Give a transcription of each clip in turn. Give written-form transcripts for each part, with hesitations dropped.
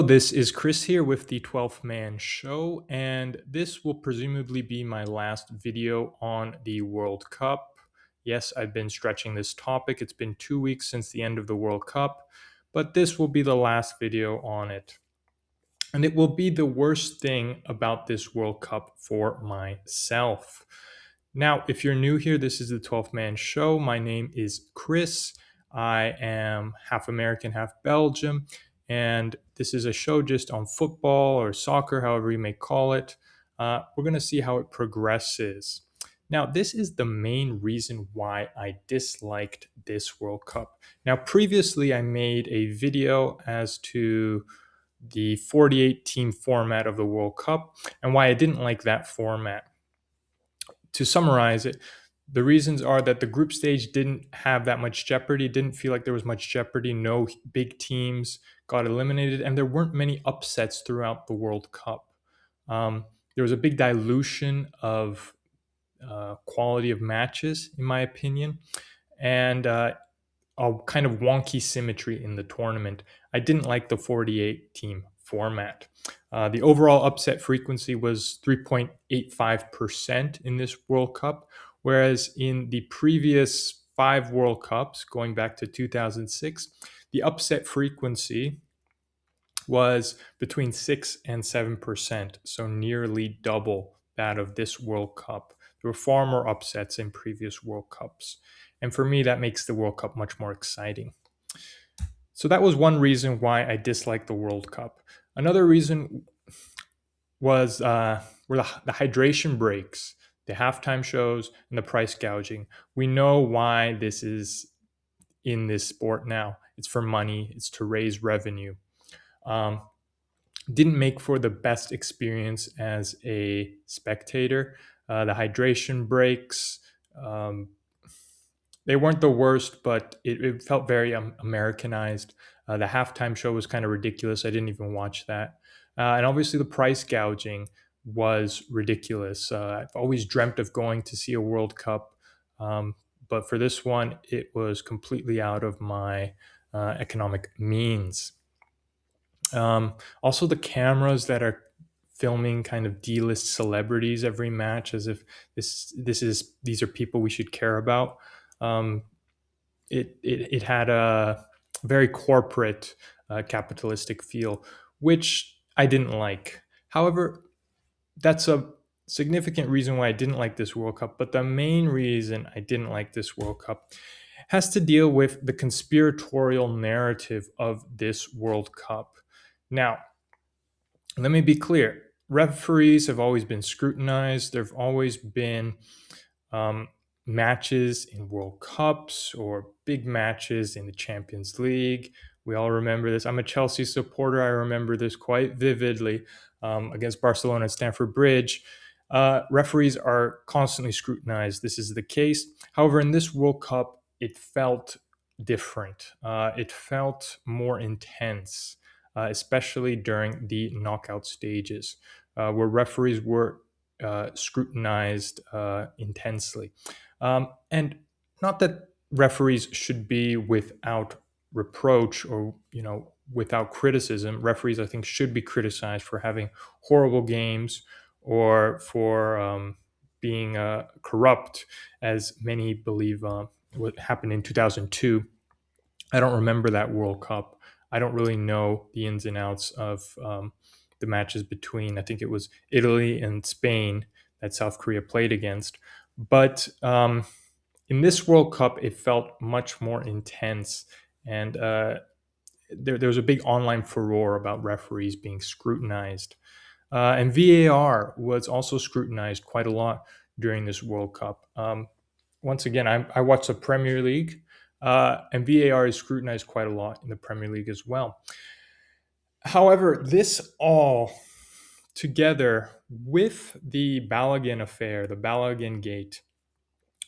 This is Chris here with the 12th Man Show, and this will presumably be my last video on the World Cup. Yes, I've been stretching this topic. It's been 2 weeks since the end of the World Cup, but this will be the last video on it. And it will be the worst thing about this World Cup for myself. Now, if you're new here, this is the 12th Man Show. My name is Chris. I am half American, half Belgium. And this is a show just on football or soccer, however you may call it. We're going to see how it progresses. Now, this is the main reason why I disliked this World Cup. Now, previously, I made a video as to the 48 team format of the World Cup and why I didn't like that format. To summarize it, the reasons are that the group stage didn't have that much jeopardy, didn't feel like there was much jeopardy, no big teams got eliminated, and there weren't many upsets throughout the World Cup. There was a big dilution of quality of matches, in my opinion, and a kind of wonky symmetry in the tournament. I didn't like the 48 team format. The overall upset frequency was 3.85% in this World Cup, whereas in the previous 5 World Cups, going back to 2006, the upset frequency was between 6 and 7%, so nearly double that of this World Cup. There were far more upsets in previous World Cups. And for me, that makes the World Cup much more exciting. So that was one reason why I disliked the World Cup. Another reason was were the hydration breaks, the halftime shows, and the price gouging. We know why this is in this sport now. It's for money. It's to raise revenue. Um, didn't make for the best experience as a spectator. The hydration breaks, they weren't the worst, but it felt very Americanized. The halftime show was kind of ridiculous. I didn't even watch that. And obviously, the price gouging was ridiculous. I've always dreamt of going to see a World Cup, but for this one, it was completely out of my economic means. Also, the cameras that are filming kind of D-list celebrities every match, as if these are people we should care about. Um, it had a very corporate, capitalistic feel, which I didn't like. However, that's a significant reason why I didn't like this World Cup. But the main reason I didn't like this World Cup has to deal with the conspiratorial narrative of this World Cup. Now, let me be clear. Referees have always been scrutinized. There have always been um, matches in World Cups or big matches in the Champions League. We all remember this. I'm a Chelsea supporter. I remember this quite vividly against Barcelona at Stamford Bridge. Referees are constantly scrutinized. This is the case. However, in this World Cup, it felt different. It felt more intense, especially during the knockout stages, where referees were scrutinized intensely. And not that referees should be without reproach or without criticism. Referees, I think, should be criticized for having horrible games or for being corrupt, as many believe what happened in 2002. I don't remember that World Cup. I don't really know the ins and outs of the matches between, I think it was Italy and Spain that South Korea played against. But in this World Cup, it felt much more intense. And there was a big online furor about referees being scrutinized. And VAR was also scrutinized quite a lot during this World Cup. Once again, I watched the Premier League, and VAR is scrutinized quite a lot in the Premier League as well. However, this all together with the Balogun affair, the Balogun gate,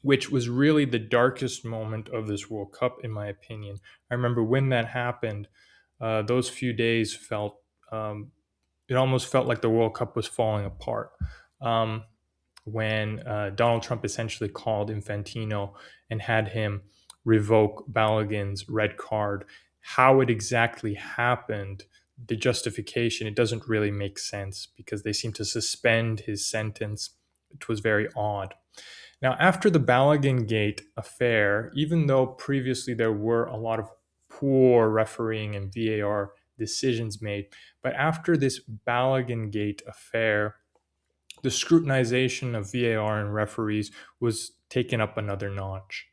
which was really the darkest moment of this World Cup, in my opinion. I remember when that happened, those few days felt, it almost felt like the World Cup was falling apart. When Donald Trump essentially called Infantino and had him revoke Balogun's red card. How it exactly happened, the justification, it doesn't really make sense because they seem to suspend his sentence, which was very odd. Now, after the Balogun Gate affair, even though previously there were a lot of poor refereeing and VAR decisions made, but after this Balogun Gate affair, the scrutinization of VAR and referees was taken up another notch.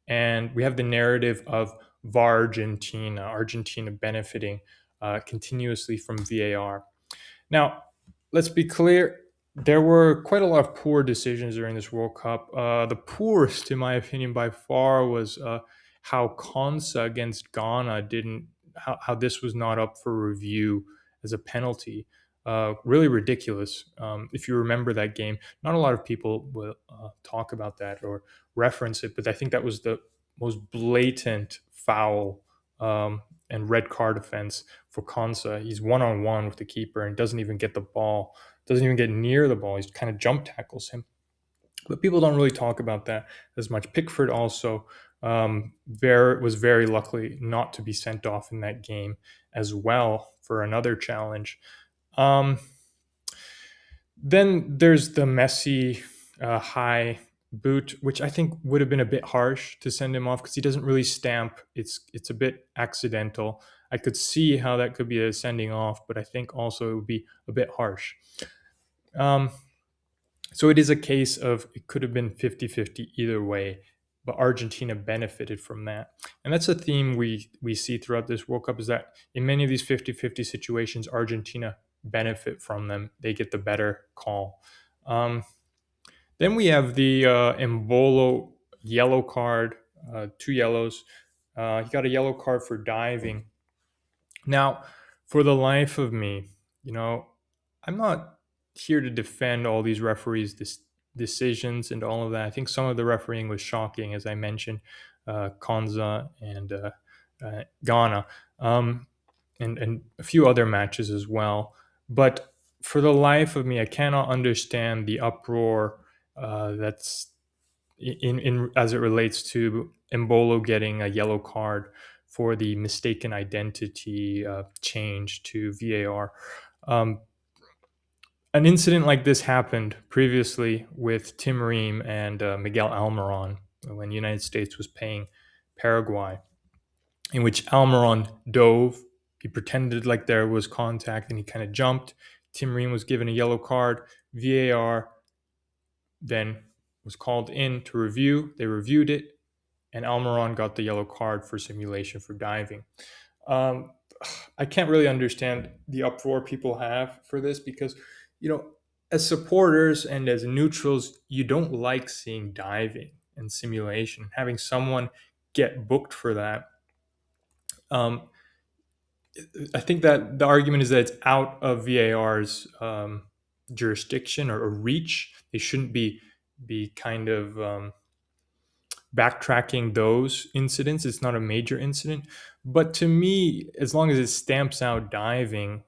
And we have the narrative of VAR Argentina, Argentina benefiting continuously from VAR. Now, let's be clear. There were quite a lot of poor decisions during this World Cup. The poorest, in my opinion, by far was how Konsa against Ghana didn't, how this was not up for review as a penalty. Really ridiculous. If you remember that game, not a lot of people will talk about that or reference it, but I think that was the most blatant foul and red card offense for Konsa. He's one on one with the keeper and doesn't even get the ball, doesn't even get near the ball. He's kind of jump tackles him. But people don't really talk about that as much. Pickford also was very lucky not to be sent off in that game as well for another challenge. Um, then there's the Messi high boot, which I think would have been a bit harsh to send him off because he doesn't really stamp. It's a bit accidental. I could see how that could be a sending off, but I think also it would be a bit harsh. Um, so it is a case of it could have been 50-50 either way, but Argentina benefited from that. And that's a theme we see throughout this World Cup is that in many of these 50-50 situations, Argentina benefit from them. They get the better call. Then we have the Embolo yellow card, 2 yellows. He got a yellow card for diving. Now, for the life of me, I'm not here to defend all these referees' decisions and all of that. I think some of the refereeing was shocking, as I mentioned, Konza and Ghana, and a few other matches as well. But for the life of me, I cannot understand the uproar that's in as it relates to Embolo getting a yellow card for the mistaken identity change to VAR. Um, an incident like this happened previously with Tim Ream and Miguel Almiron when the United States was paying Paraguay, in which Almiron dove. He pretended like there was contact and he kind of jumped. Tim Ream was given a yellow card. VAR then was called in to review. They reviewed it, and Almiron got the yellow card for simulation for diving. Um, I can't really understand the uproar people have for this because, as supporters and as neutrals, you don't like seeing diving and simulation. Having someone get booked for that, um, I think that the argument is that it's out of VAR's jurisdiction or reach. They shouldn't be kind of backtracking those incidents. It's not a major incident, but to me, as long as it stamps out diving,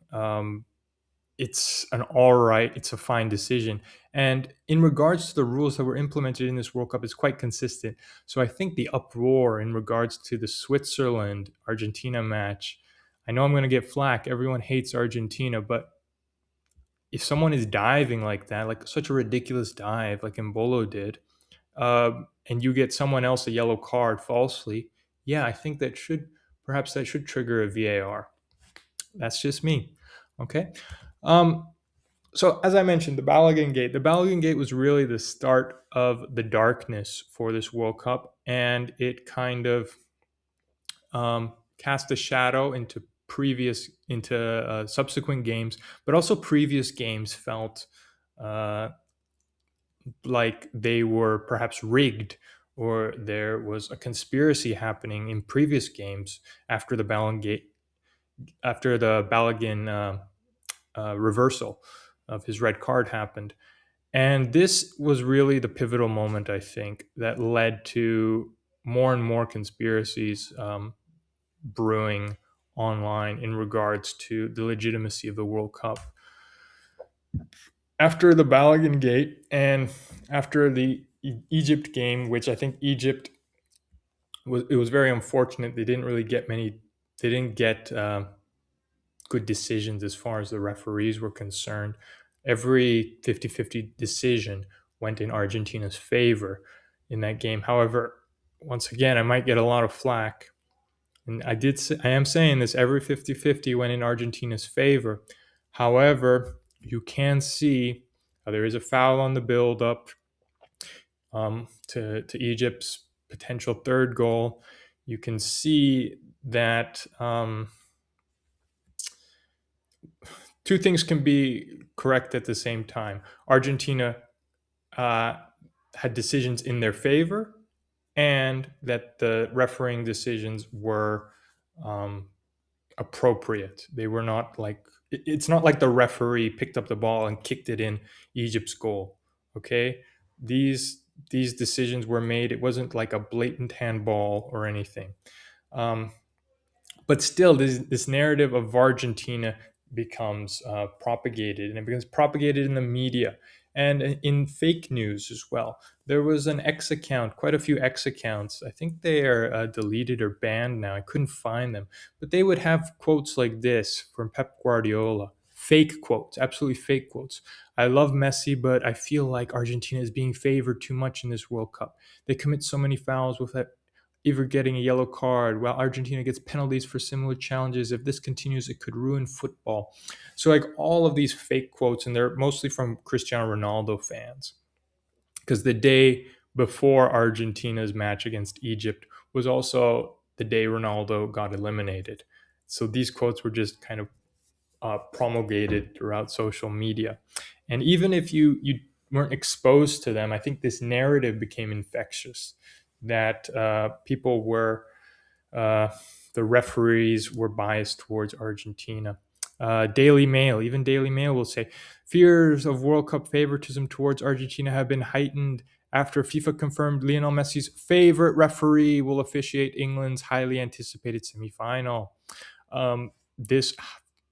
it's an all right, it's a fine decision. And in regards to the rules that were implemented in this World Cup, it's quite consistent. So I think the uproar in regards to the Switzerland Argentina match, I know I'm going to get flack. Everyone hates Argentina, but if someone is diving like that, like such a ridiculous dive, like Embolo did, and you get someone else a yellow card falsely, yeah, I think perhaps that should trigger a VAR. That's just me. Okay. So as I mentioned, the Balogun Gate was really the start of the darkness for this World Cup, and it kind of cast a shadow into subsequent games, but also previous games felt like they were perhaps rigged or there was a conspiracy happening in previous games after the Balogun reversal of his red card happened. And this was really the pivotal moment, I think, that led to more and more conspiracies brewing online in regards to the legitimacy of the World Cup. After the Balogun Gate and after the Egypt game, which I think Egypt it was very unfortunate. They didn't really get many. They didn't get good decisions as far as the referees were concerned. Every 50-50 decision went in Argentina's favor in that game. However, once again, I might get a lot of flack. And I am saying this, every 50-50 went in Argentina's favor. However, you can see there is a foul on the build up to Egypt's potential third goal. You can see that two things can be correct at the same time. Argentina uh, had decisions in their favor, and that the refereeing decisions were um, appropriate. They were not like, it's not like the referee picked up the ball and kicked it in Egypt's goal. Okay, these decisions were made. It wasn't like a blatant handball or anything. Um, but still, this narrative of Argentina becomes propagated, and it becomes propagated in the media and in fake news as well. There was an X account, quite a few X accounts. I think they are deleted or banned now. I couldn't find them, but they would have quotes like this from Pep Guardiola. Fake quotes, absolutely fake quotes. I love Messi, but I feel like Argentina is being favored too much in this World Cup. They commit so many fouls without ever getting a yellow card, while Argentina gets penalties for similar challenges. If this continues, it could ruin football. So, like all of these fake quotes, and they're mostly from Cristiano Ronaldo fans, because the day before Argentina's match against Egypt was also the day Ronaldo got eliminated. So these quotes were just kind of promulgated throughout social media. And even if you weren't exposed to them, I think this narrative became infectious, that people were uh, the referees were biased towards Argentina. Daily Mail, even Daily Mail will say fears of World Cup favoritism towards Argentina have been heightened after FIFA confirmed Lionel Messi's favorite referee will officiate England's highly anticipated semifinal. This,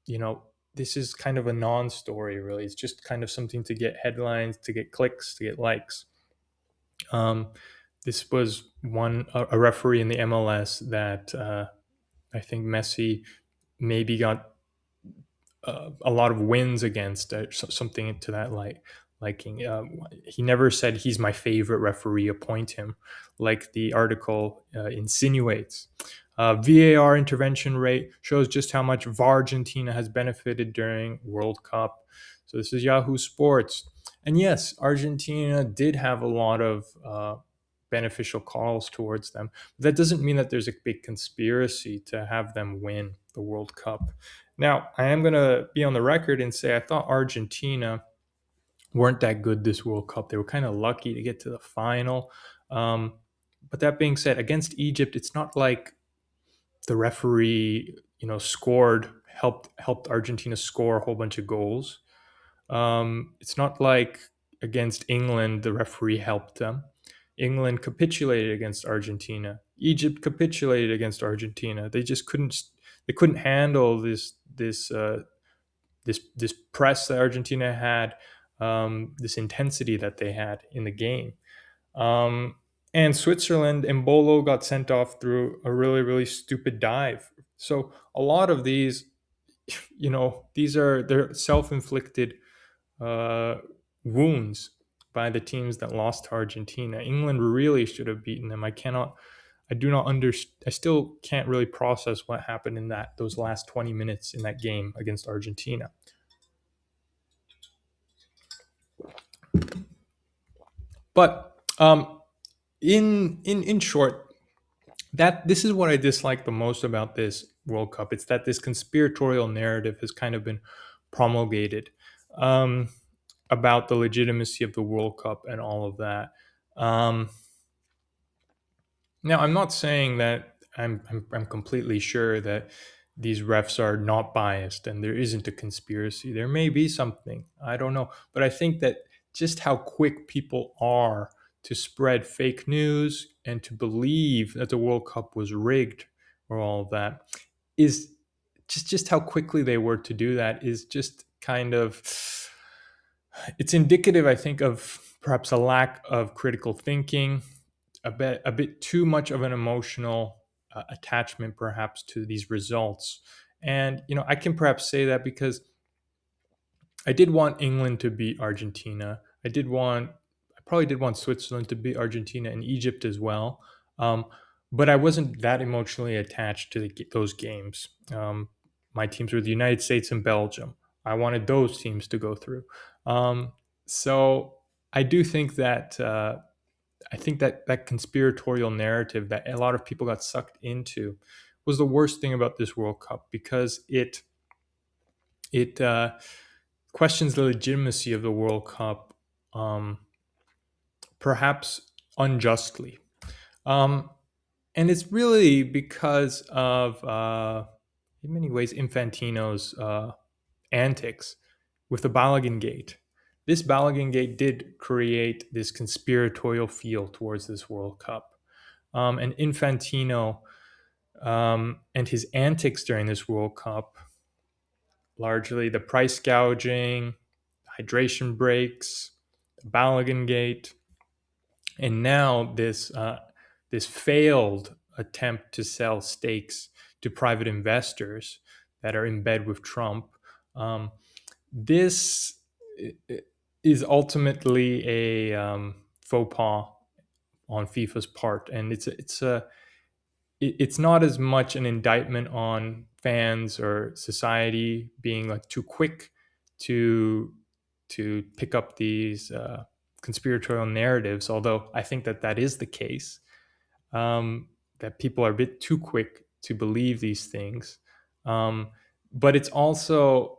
you know, this is kind of a non-story, really. It's just kind of something to get headlines, to get clicks, to get likes. Um, this was a referee in the MLS that I think Messi maybe got a lot of wins against, something to that liking. He never said he's my favorite referee, appoint him, like the article insinuates. VAR intervention rate shows just how much Argentina has benefited during World Cup. So this is Yahoo Sports. And yes, Argentina did have a lot of beneficial calls towards them. But that doesn't mean that there's a big conspiracy to have them win the World Cup. Now, I am going to be on the record and say I thought Argentina weren't that good this World Cup. They were kind of lucky to get to the final. But that being said, against Egypt, it's not like the referee, scored, helped Argentina score a whole bunch of goals. It's not like against England, the referee helped them. England capitulated against Argentina. Egypt capitulated against Argentina. They just couldn't. They couldn't handle this press that Argentina had, this intensity that they had in the game. And Switzerland, Embolo got sent off through a really, really stupid dive. So a lot of these, they're self-inflicted uh, wounds by the teams that lost to Argentina. England really should have beaten them. I do not understand. I still can't really process what happened in those last 20 minutes in that game against Argentina. But in short, that this is what I dislike the most about this World Cup. It's that this conspiratorial narrative has kind of been promulgated about the legitimacy of the World Cup and all of that. Now, I'm not saying that I'm completely sure that these refs are not biased and there isn't a conspiracy. There may be something. I don't know. But I think that just how quick people are to spread fake news and to believe that the World Cup was rigged or all of that is just how quickly they were to do that is just kind of, it's indicative, I think, of perhaps a lack of critical thinking, a bit too much of an emotional attachment perhaps to these results, And I can perhaps say that because I did want England to beat Argentina. I probably did want Switzerland to beat Argentina and Egypt as well. Um, but I wasn't that emotionally attached to those games. My teams were the United States and Belgium. I wanted those teams to go through. So I do think that that conspiratorial narrative that a lot of people got sucked into was the worst thing about this World Cup, because it questions the legitimacy of the World Cup, um, perhaps unjustly. Um, and it's really because of, in many ways, Infantino's antics with the Balogun Gate. This Balogun Gate did create this conspiratorial feel towards this World Cup. And Infantino and his antics during this World Cup, largely the price gouging, hydration breaks, the Balogun Gate, and now this failed attempt to sell stakes to private investors that are in bed with Trump. This is ultimately a faux pas on FIFA's part, and it's not as much an indictment on fans or society being like too quick to pick up these conspiratorial narratives, although I think that is the case, that people are a bit too quick to believe these things. But it's also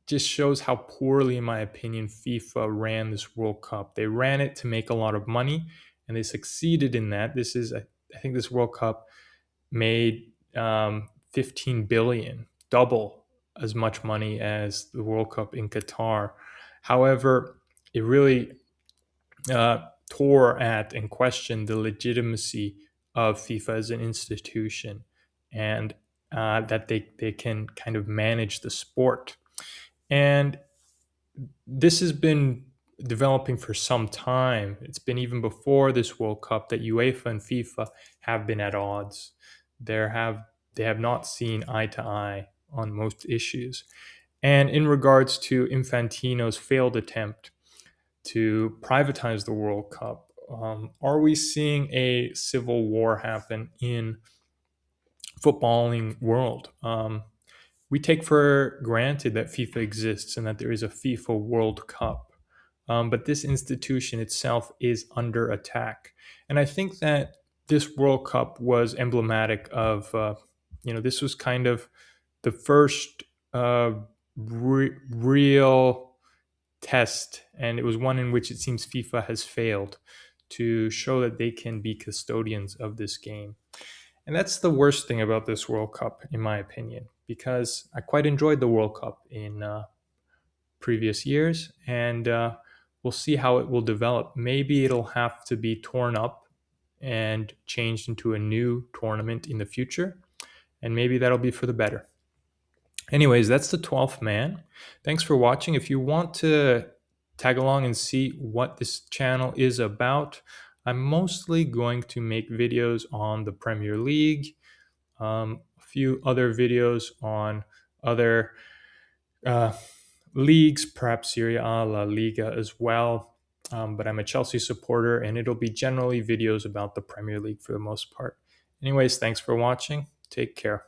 just shows how poorly, in my opinion, FIFA ran this World Cup. They ran it to make a lot of money, and they succeeded in that. I think this World Cup made 15 billion, double as much money as the World Cup in Qatar. However, it really tore at and questioned the legitimacy of FIFA as an institution, and that they can kind of manage the sport. And this has been developing for some time. It's been even before this World Cup that UEFA and FIFA have been at odds. They have not seen eye to eye on most issues. And in regards to Infantino's failed attempt to privatize the World Cup, are we seeing a civil war happen in footballing world? We take for granted that FIFA exists and that there is a FIFA World Cup. But this institution itself is under attack. And I think that this World Cup was emblematic of, this was kind of the first real test, and it was one in which it seems FIFA has failed to show that they can be custodians of this game. And that's the worst thing about this World Cup, in my opinion, because I quite enjoyed the World Cup in previous years, and we'll see how it will develop. Maybe it'll have to be torn up and changed into a new tournament in the future, and maybe that'll be for the better. Anyways, that's the 12th man. Thanks for watching. If you want to tag along and see what this channel is about, I'm mostly going to make videos on the Premier League, a few other videos on other leagues, perhaps Serie A, La Liga as well. But I'm a Chelsea supporter, and it'll be generally videos about the Premier League for the most part. Anyways, thanks for watching. Take care.